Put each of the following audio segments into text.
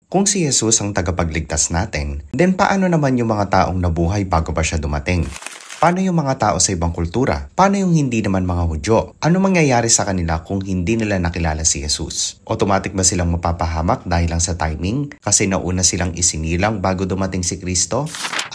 Kung si Jesus ang tagapagligtas natin, then paano naman yung mga taong nabuhay bago pa siya dumating? Paano yung mga tao sa ibang kultura? Paano yung hindi naman mga Hudyo? Ano mangyayari sa kanila kung hindi nila nakilala si Jesus? Automatic ba silang mapapahamak dahil lang sa timing? Kasi nauna silang isinilang bago dumating si Kristo?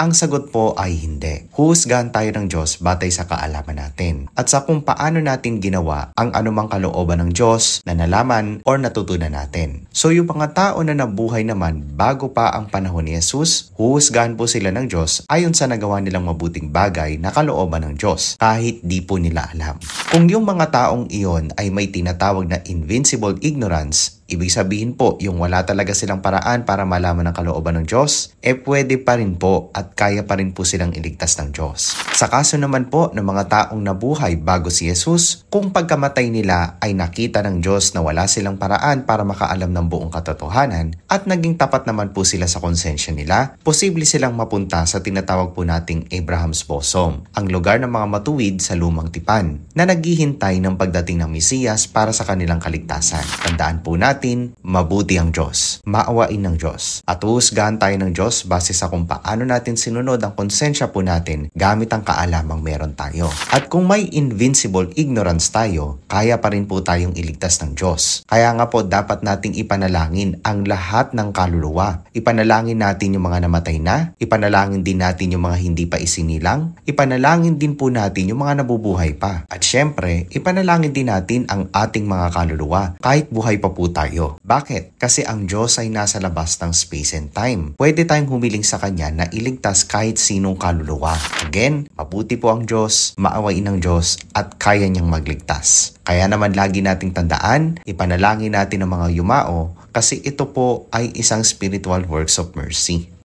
Ang sagot po ay hindi. Huhusgahan tayo ng Diyos batay sa kaalaman natin at sa kung paano natin ginawa ang anumang kalooban ng Diyos na nalaman or natutunan natin. So yung mga tao na nabuhay naman bago pa ang panahon ni Jesus, huhusgahan po sila ng Diyos ayon sa nagawa nilang mabuting bagay na kalooban ng Diyos kahit di po nila alam. Kung yung mga taong iyon ay may tinatawag na invincible ignorance, ibig sabihin po, yung wala talaga silang paraan para malaman ang kalooban ng Diyos, pwede pa rin po at kaya pa rin po silang iligtas ng Diyos. Sa kaso naman po ng mga taong nabuhay bago si Jesus, kung pagkamatay nila ay nakita ng Diyos na wala silang paraan para makaalam ng buong katotohanan at naging tapat naman po sila sa konsensya nila, posible silang mapunta sa tinatawag po nating Abraham's Bosom, ang lugar ng mga matuwid sa lumang tipan, na naghihintay ng pagdating ng Mesiyas para sa kanilang kaligtasan. Tandaan po natin, mabuti ang Diyos, maawain ng Diyos, at uhusgahan tayo ng Diyos base sa kung paano natin sinunod ang konsensya po natin gamit ang kaalamang meron tayo. At kung may invincible ignorance tayo, kaya pa rin po tayong iligtas ng Diyos. Kaya nga po dapat nating ipanalangin ang lahat ng kaluluwa. Ipanalangin natin yung mga namatay na, ipanalangin din natin yung mga hindi pa isinilang, ipanalangin din po natin yung mga nabubuhay pa. At syempre, ipanalangin din natin ang ating mga kaluluwa kahit buhay pa po tayo. Bakit? Kasi ang Diyos ay nasa labas ng space and time. Pwede tayong humiling sa Kanya na iligtas kahit sinong kaluluwa. Again, mabuti po ang Diyos, maawain ng Diyos, at kaya niyang magligtas. Kaya naman lagi nating tandaan, ipanalangin natin ang mga yumao kasi ito po ay isang spiritual works of mercy.